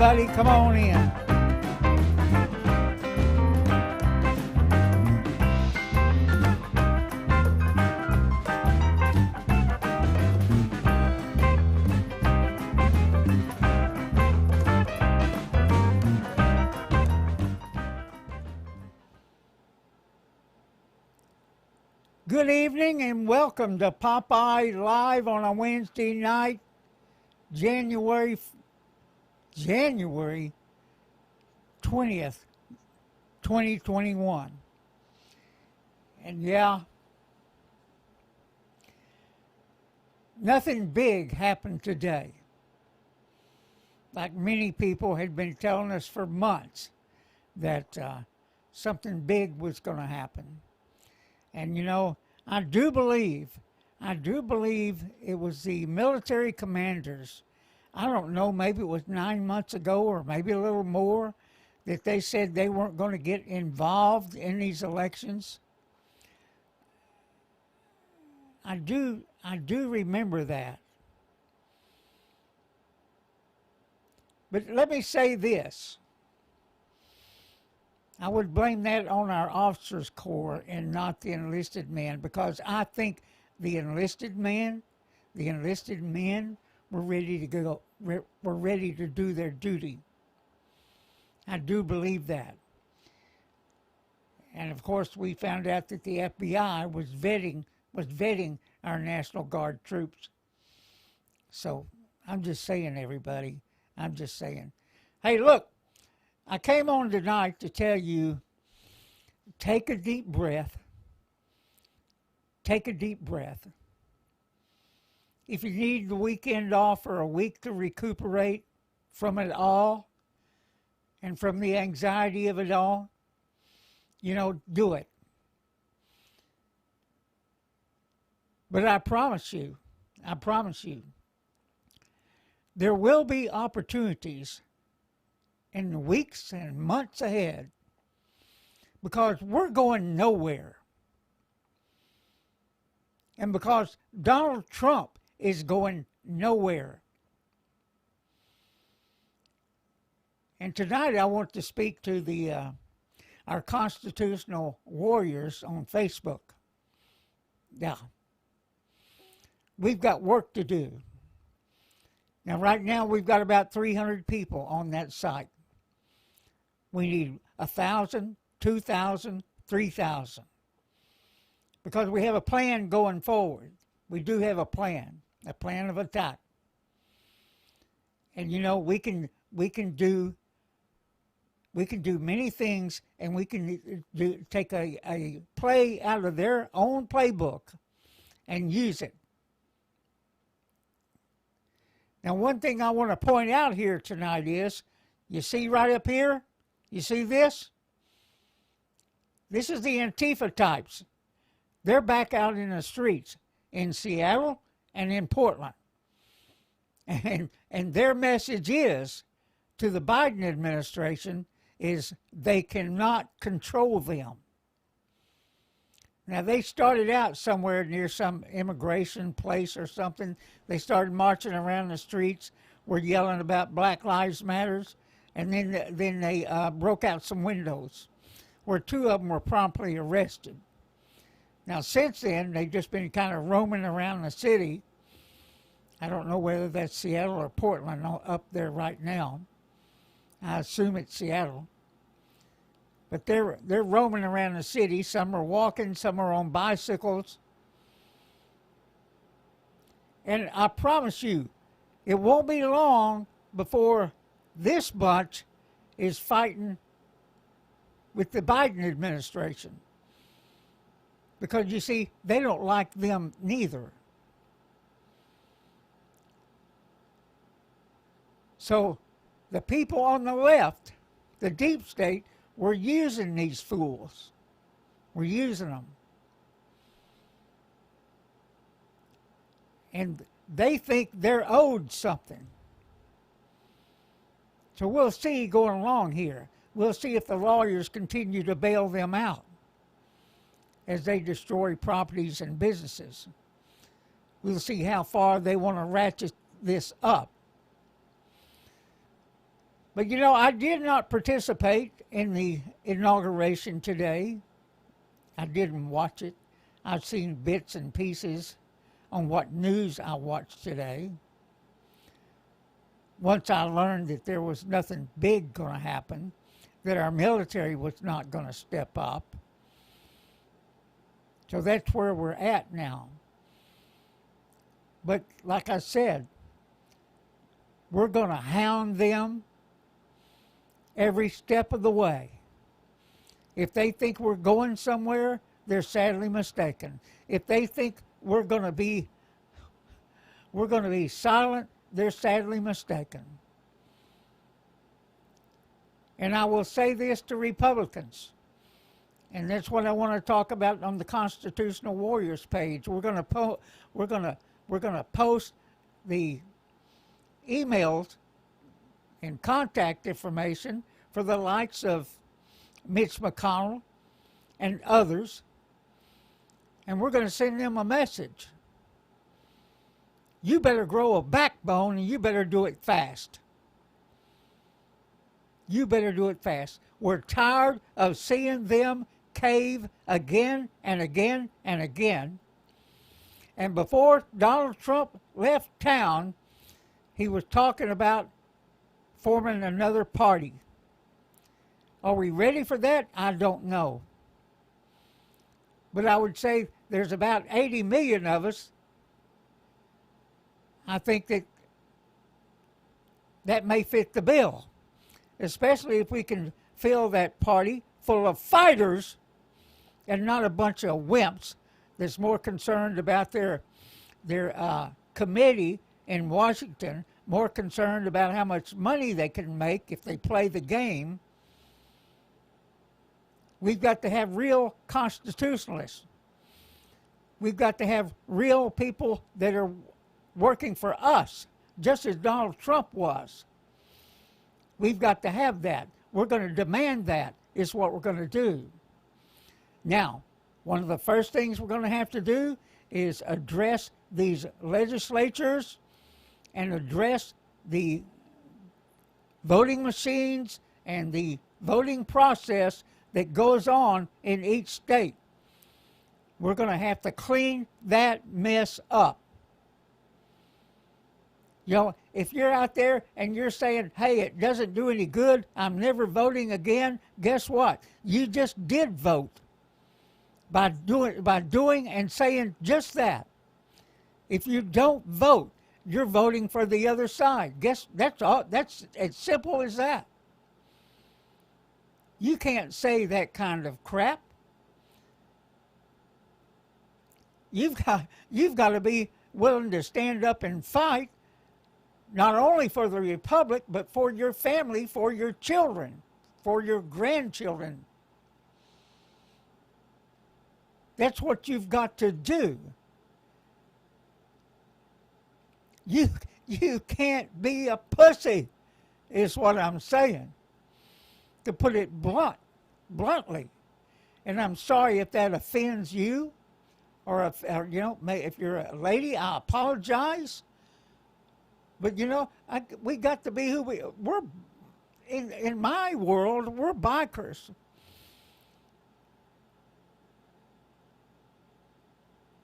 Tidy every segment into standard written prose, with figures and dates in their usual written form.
everybody. Come on in. Good evening and welcome to Popeye Live on a Wednesday night, January 20th, 2021. And yeah, nothing big happened today. Like many people had been telling us for months that something big was going to happen. And you know, I do believe it was the military commanders. I don't know, maybe it was 9 months ago or maybe a little more, that they said they weren't going to get involved in these elections. I do remember that. But let me say this. I would blame that on our officers' corps and not the enlisted men, because I think the enlisted men were ready to go, were ready to do their duty. I do believe that. And of course, we found out that the FBI was vetting our National Guard troops. So I'm just saying, everybody, I'm just saying. Hey, look. I came on tonight to tell you, take a deep breath. Take a deep breath. If you need the weekend off or a week to recuperate from it all and from the anxiety of it all, you know, do it. But I promise you, there will be opportunities in the weeks and months ahead, because we're going nowhere. And because Donald Trump is going nowhere. And tonight I want to speak to our constitutional warriors on Facebook. Yeah. We've got work to do. Now, right now, we've got about 300 people on that site. We need 1,000, 2,000, 3,000. Because we have a plan going forward. We do have a plan of attack. And you know, we can do many things, and we can take a play out of their own playbook and use it. Now, one thing I want to point out here tonight is, you see right up here, you see this? This is the Antifa types. They're back out in the streets in Seattle and in Portland. And their message is, to the Biden administration, is they cannot control them. Now, they started out somewhere near some immigration place or something. They started marching around the streets, were yelling about Black Lives Matters, and then they broke out some windows, where 2 of them were promptly arrested. Now, since then, they've just been kind of roaming around the city. I don't know whether that's Seattle or Portland up there right now. I assume it's Seattle. But they're roaming around the city. Some are walking, some are on bicycles. And I promise you, it won't be long before this bunch is fighting with the Biden administration. Because you see, they don't like them neither. So the people on the left, the deep state, we're using these fools. We're using them. And they think they're owed something. So we'll see going along here. We'll see if the lawyers continue to bail them out as they destroy properties and businesses. We'll see how far they want to ratchet this up. But you know, I did not participate in the inauguration today. I didn't watch it. I've seen bits and pieces on what news I watched today. Once I learned that there was nothing big going to happen, that our military was not going to step up. So that's where we're at now. But like I said, we're going to hound them every step of the way. If they think we're going somewhere, they're sadly mistaken. If they think we're going to be silent, they're sadly mistaken. And I will say this to Republicans, and that's what I want to talk about on the Constitutional Warriors page. We're going to post the emails and contact information for the likes of Mitch McConnell and others, and we're going to send them a message. You better grow a backbone, and you better do it fast. You better do it fast. We're tired of seeing them cave again and again and again. And before Donald Trump left town, he was talking about forming another party. Are we ready for that? I don't know. But I would say there's about 80 million of us. I think that may fit the bill, especially if we can fill that party full of fighters and not a bunch of wimps that's more concerned about their committee in Washington, more concerned about how much money they can make if they play the game. We've got to have real constitutionalists. We've got to have real people that are working for us, just as Donald Trump was. We've got to have that. We're going to demand that, is what we're going to do. Now, one of the first things we're going to have to do is address these legislatures and address the voting machines and the voting process that goes on in each state. We're going to have to clean that mess up. You know, if you're out there and you're saying, hey, it doesn't do any good, I'm never voting again, guess what? You just did vote by doing and saying just that. If you don't vote, you're voting for the other side. Guess that's all. That's as simple as that. You can't say that kind of crap. You've got to be willing to stand up and fight, not only for the republic, but for your family, for your children, for your grandchildren. That's what you've got to do. You can't be a pussy, is what I'm saying, to put it bluntly. And I'm sorry if that offends you, or if you're a lady, I apologize. But we got to be who we're. In my world, we're bikers.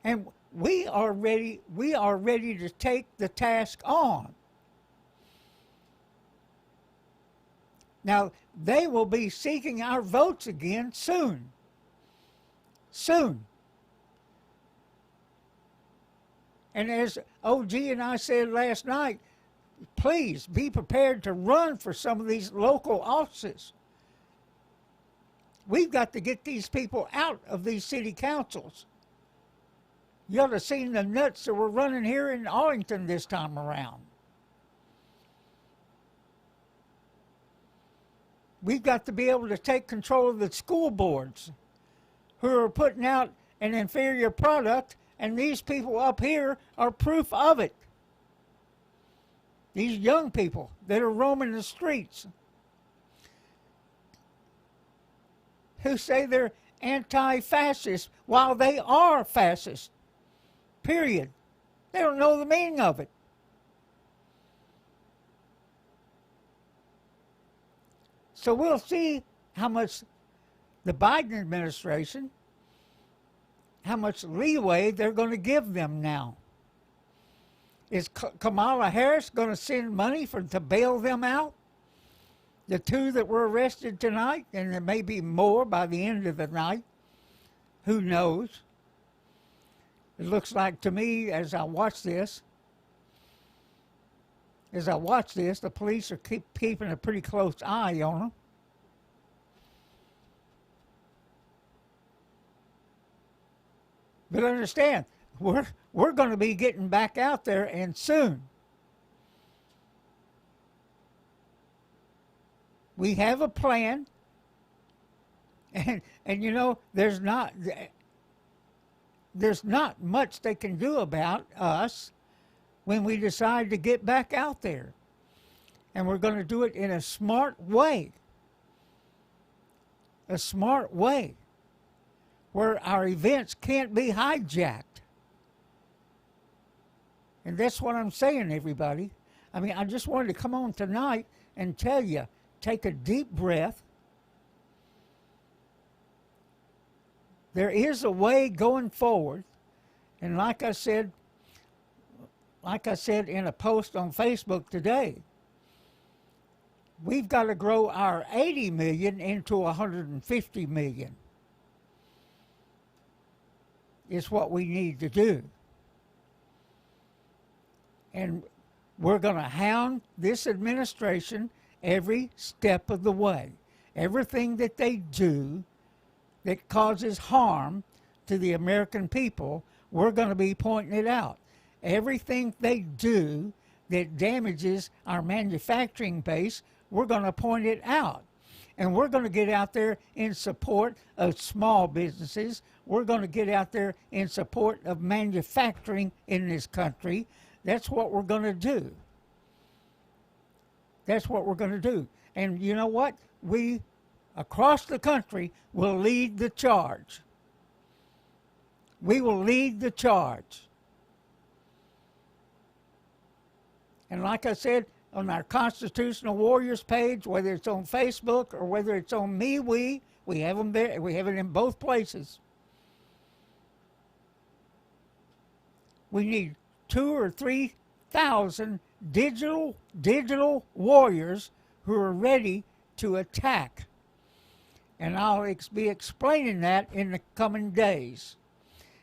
And we are ready to take the task on. Now, they will be seeking our votes again soon. Soon. And as OG and I said last night, please be prepared to run for some of these local offices. We've got to get these people out of these city councils. You ought to have seen the nuts that were running here in Arlington this time around. We've got to be able to take control of the school boards who are putting out an inferior product, and these people up here are proof of it. These young people that are roaming the streets who say they're anti-fascist while they are fascist. Period. They don't know the meaning of it. So we'll see how much the Biden administration, how much leeway they're going to give them now. Is Kamala Harris going to send money to bail them out? The two that were arrested tonight, and there may be more by the end of the night. Who knows? It looks like to me, as I watch this, the police are keeping a pretty close eye on them. But understand, we're going to be getting back out there, and soon. We have a plan, and you know, there's not much they can do about us when we decide to get back out there. And we're going to do it in a smart way. A smart way where our events can't be hijacked. And that's what I'm saying, everybody. I mean, I just wanted to come on tonight and tell you, take a deep breath. There is a way going forward. And like I said in a post on Facebook today, we've got to grow our 80 million into 150 million. Is what we need to do. And we're going to hound this administration every step of the way. Everything that they do that causes harm to the American people, we're going to be pointing it out. Everything they do that damages our manufacturing base, we're going to point it out. And we're going to get out there in support of small businesses. We're going to get out there in support of manufacturing in this country. That's what we're going to do. That's what we're going to do. And you know what? We, across the country, will lead the charge. We will lead the charge. And like I said, on our Constitutional Warriors page, whether it's on Facebook or whether it's on MeWe, we have them there. We have it in both places. We need 2,000 or 3,000 digital warriors who are ready to attack. And I'll be explaining that in the coming days.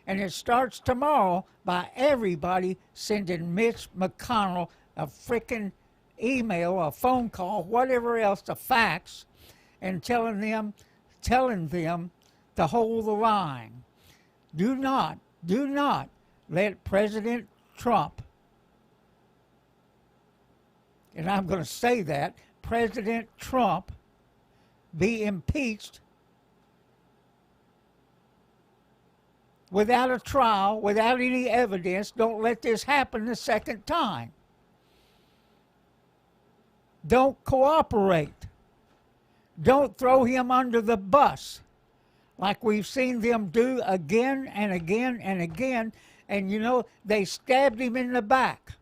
And it starts tomorrow by everybody sending Mitch McConnell a frickin' email, a phone call, whatever else, a fax, and telling them to hold the line. Do not let President Trump, and I'm going to say that, President Trump be impeached without a trial, without any evidence. Don't let this happen the second time. Don't cooperate. Don't throw him under the bus like we've seen them do again and again and again. And you know, they stabbed him in the back.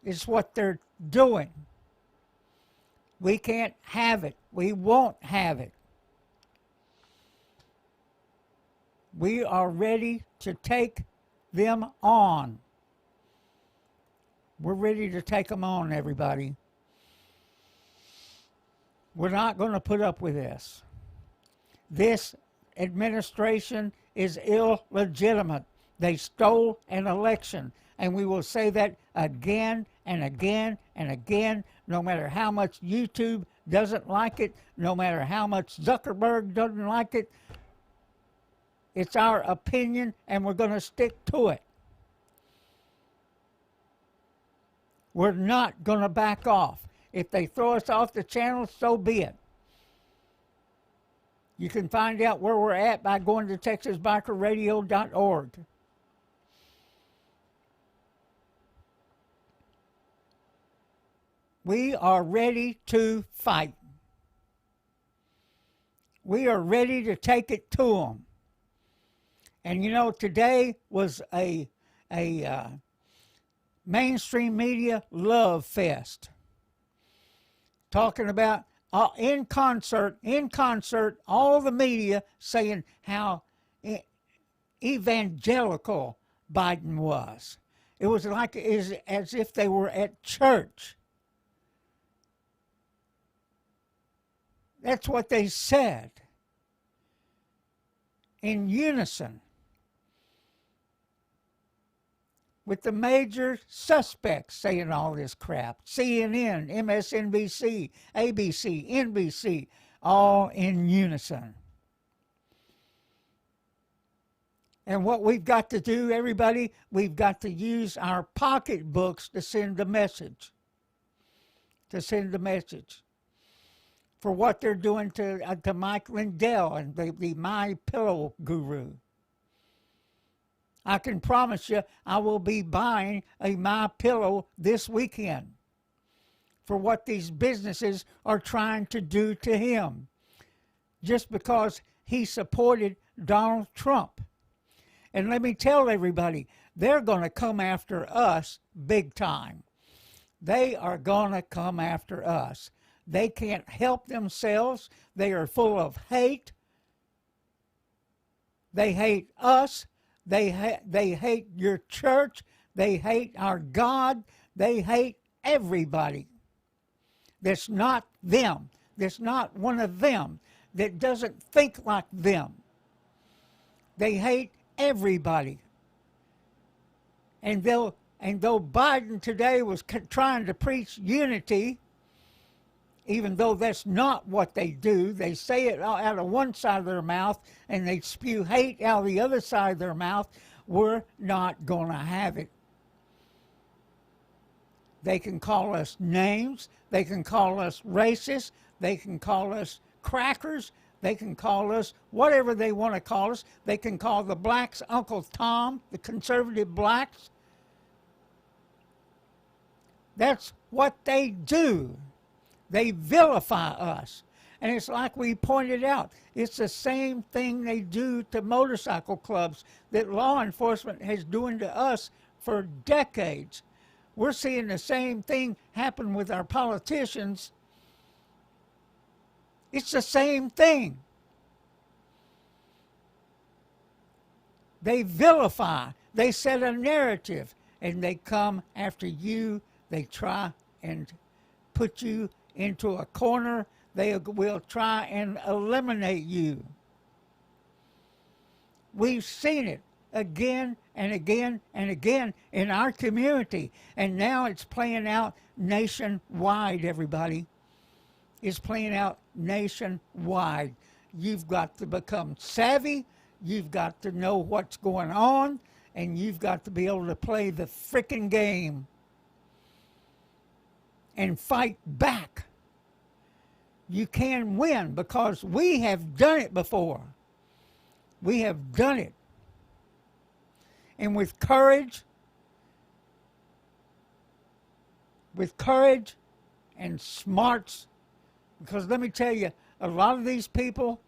It's what they're doing. We can't have it. We won't have it. We are ready to take them on. We're ready to take them on, everybody. We're not going to put up with this. This administration is illegitimate. They stole an election, and we will say that again and again and again, no matter how much YouTube doesn't like it, no matter how much Zuckerberg doesn't like it. It's our opinion, and we're going to stick to it. We're not going to back off. If they throw us off the channel, so be it. You can find out where we're at by going to texasbikerradio.org. We are ready to fight. We are ready to take it to them. And you know, today was a mainstream media love fest. Talking about in concert, all the media saying how evangelical Biden was. It was like as if they were at church. That's what they said. In unison with the major suspects saying all this crap. CNN, MSNBC, ABC, NBC, all in unison. And what we've got to do, everybody, we've got to use our pocketbooks to send the message. To send the message. For what they're doing to Mike Lindell and the My Pillow guru. I can promise you I will be buying a My Pillow this weekend for what these businesses are trying to do to him just because he supported Donald Trump. And let me tell everybody, they're going to come after us big time. They are going to come after us. They can't help themselves. They are full of hate. They hate us. They hate your church. They hate our God. They hate everybody that's not them, that's not one of them, that doesn't think like them. They hate everybody. And though Biden today was trying to preach unity, even though that's not what they do, they say it out of one side of their mouth and they spew hate out of the other side of their mouth, we're not going to have it. They can call us names, they can call us racist, they can call us crackers, they can call us whatever they want to call us. They can call the blacks Uncle Tom, the conservative blacks. That's what they do. They vilify us. And it's like we pointed out, it's the same thing they do to motorcycle clubs that law enforcement has doing to us for decades. We're seeing the same thing happen with our politicians. It's the same thing. They vilify, they set a narrative, and they come after you. They try and put you into a corner. They will try and eliminate you. We've seen it again and again and again in our community. And now it's playing out nationwide, everybody. It's playing out nationwide. You've got to become savvy. You've got to know what's going on. And you've got to be able to play the frickin' game and fight back. You can win because we have done it before. We have done it. And with courage and smarts, because let me tell you, a lot of these people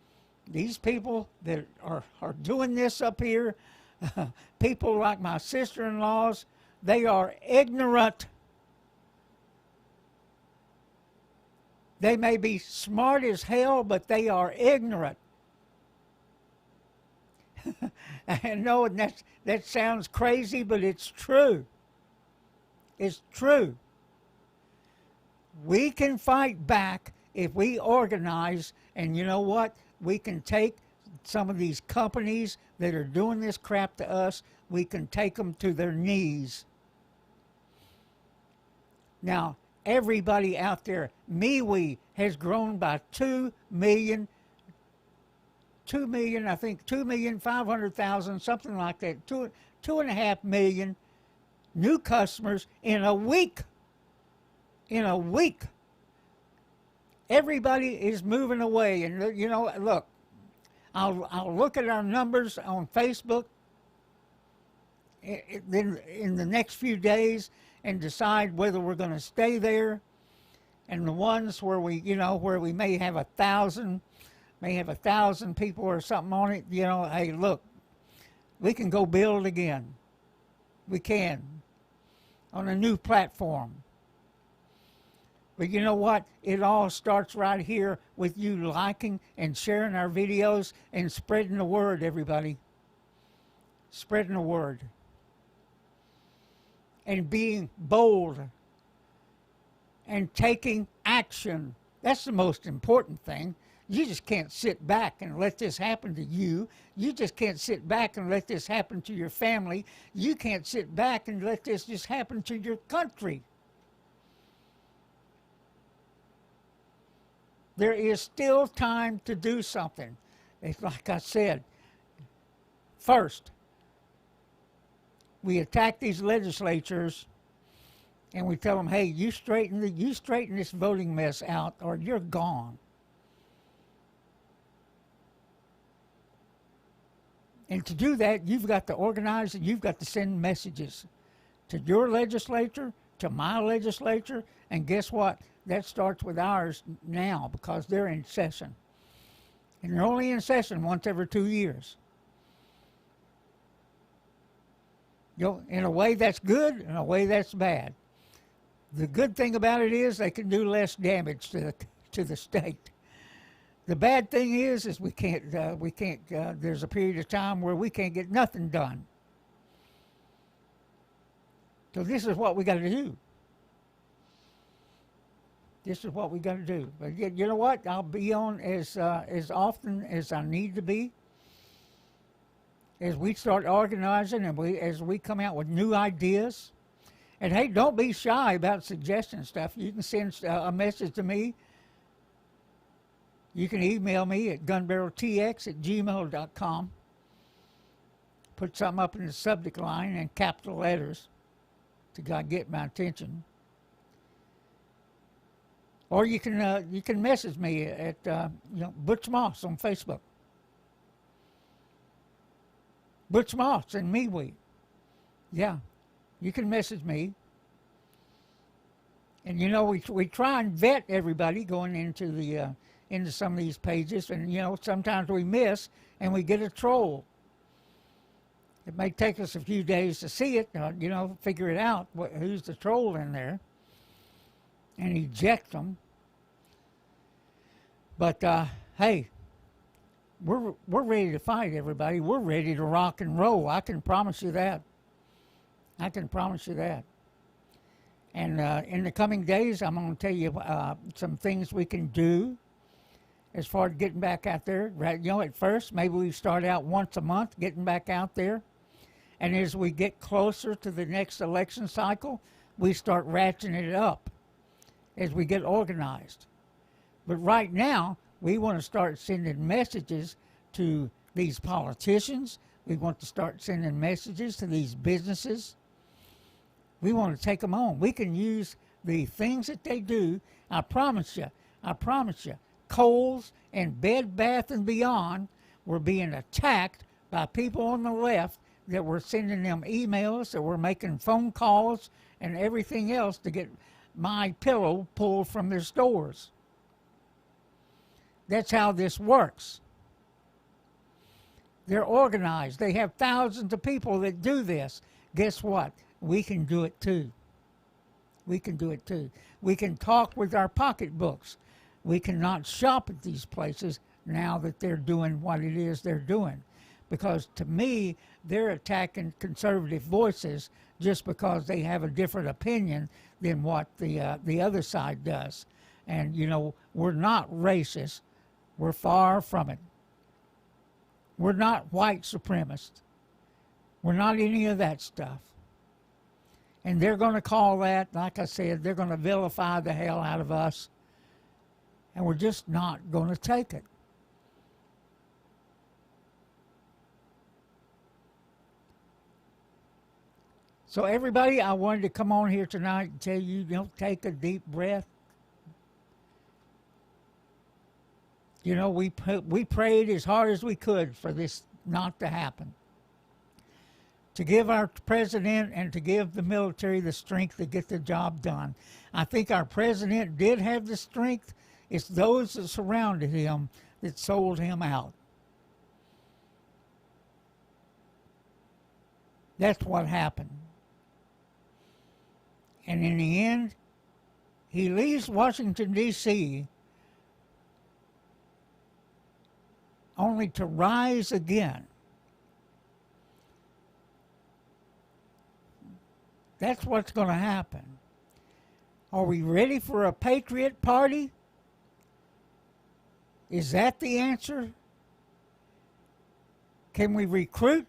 that are doing this up here, people like my sister-in-laws, they are ignorant. They may be smart as hell, but they are ignorant. I know that sounds crazy, but it's true. It's true. We can fight back if we organize, and you know what? We can take some of these companies that are doing this crap to us, we can take them to their knees. Now, everybody out there, MeWe has grown by 2 million, I think 2,500,000, something like that, 2.5 million new customers in a week. In a week. Everybody is moving away. And, you know, look, I'll look at our numbers on Facebook in the next few days and decide whether we're going to stay there. And the ones where we may have 1,000, people or something on it, you know, hey, look, we can go build again. We can. On a new platform. But you know what? It all starts right here with you liking and sharing our videos and spreading the word, everybody. Spreading the word. And being bold and taking action. That's the most important thing. You just can't sit back and let this happen to you. You just can't sit back and let this happen to your family. You can't sit back and let this just happen to your country. There is still time to do something. It's like I said, first, we attack these legislatures and we tell them, hey, you straighten this voting mess out or you're gone. And to do that, you've got to organize and you've got to send messages to your legislature, to my legislature, and guess what? That starts with ours now because they're in session. And they're only in session once every 2 years. You know, in a way that's good, in a way that's bad. The good thing about it is they can do less damage to the state. The bad thing is we can't, there's a period of time where we can't get nothing done. So this is what we got to do. This is what we got to do. But you know what? I'll be on as often as I need to be. As we start organizing and as we come out with new ideas. And hey, don't be shy about suggesting stuff. You can send a message to me. You can email me at gunbarreltx@gmail.com. Put something up in the subject line in capital letters to get my attention. Or you can message me at Butch Moss on Facebook. Butch Moss and MeWe. Yeah, you can message me. And you know we try and vet everybody going into some of these pages, and you know sometimes we miss and we get a troll. It may take us a few days to see it, figure it out who's the troll in there, and eject them. But hey, we're ready to fight, everybody. We're ready to rock and roll. I can promise you that. I can promise you that. And in the coming days, I'm going to tell you some things we can do as far as getting back out there. Right, at first, maybe we start out once a month, getting back out there. And as we get closer to the next election cycle, we start ratcheting it up as we get organized. But right now, we want to start sending messages to these politicians. We want to start sending messages to these businesses. We want to take them on. We can use the things that they do. I promise you, Kohl's and Bed Bath & Beyond were being attacked by people on the left that were sending them emails, that were making phone calls and everything else to get My Pillow pulled from their stores. That's how this works. They're organized. They have thousands of people that do this. Guess what? We can do it too. We can do it too. We can talk with our pocketbooks. We cannot shop at these places now that they're doing what it is they're doing. Because to me, they're attacking conservative voices just because they have a different opinion than what the other side does. And, we're not racist. We're far from it. We're not white supremacists. We're not any of that stuff. And they're going to call that, like I said, they're going to vilify the hell out of us. And we're just not going to take it. So everybody, I wanted to come on here tonight and tell you, take a deep breath. We prayed as hard as we could for this not to happen. To give our president and to give the military the strength to get the job done. I think our president did have the strength. It's those that surrounded him that sold him out. That's what happened. And in the end, He leaves Washington, D.C. only to rise again. That's what's going to happen. Are we ready for a patriot party? Is that the answer? Can we recruit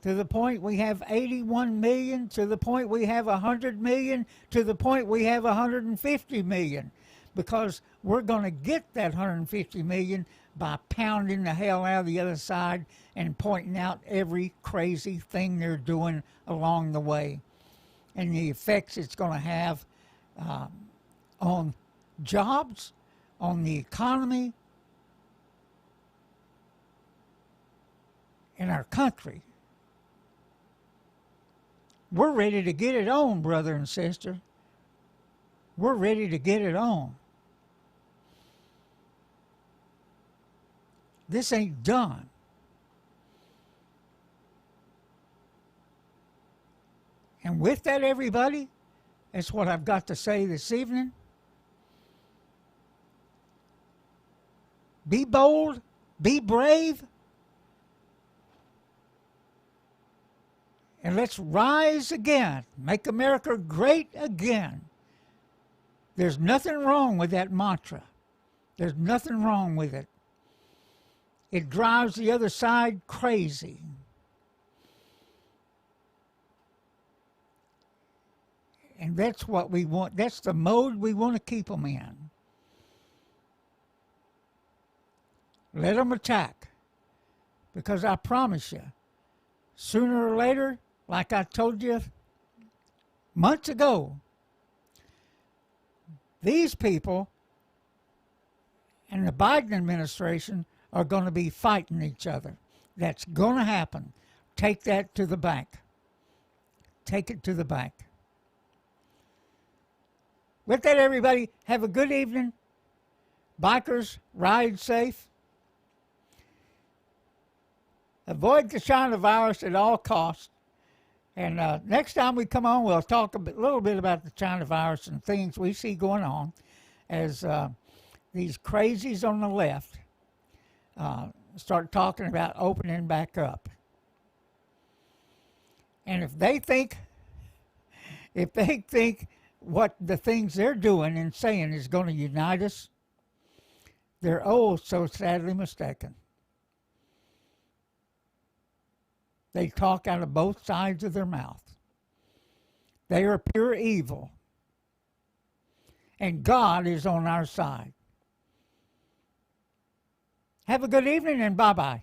to the point we have 81 million, to the point we have 100 million, to the point we have 150 million? Because we're going to get that 150 million by pounding the hell out of the other side and pointing out every crazy thing they're doing along the way and the effects it's going to have on jobs, on the economy, in our country. We're ready to get it on, brother and sister. We're ready to get it on. This ain't done. And with that, everybody, that's what I've got to say this evening. Be bold, be brave, and let's rise again. Make America great again. There's nothing wrong with that mantra. There's nothing wrong with it. It drives the other side crazy. And that's what we want. That's the mode we want to keep them in. Let them attack. Because I promise you, sooner or later, like I told you months ago, these people and the Biden administration are going to be fighting each other. That's going to happen. Take that to the bank. Take it to the bank. With that, everybody, have a good evening. Bikers, ride safe. Avoid the China virus at all costs. And next time we come on, we'll talk a little bit about the China virus and things we see going on as these crazies on the left start talking about opening back up. And if they think what the things they're doing and saying is going to unite us, they're oh so sadly mistaken. They talk out of both sides of their mouth. They are pure evil. And God is on our side. Have a good evening and bye-bye.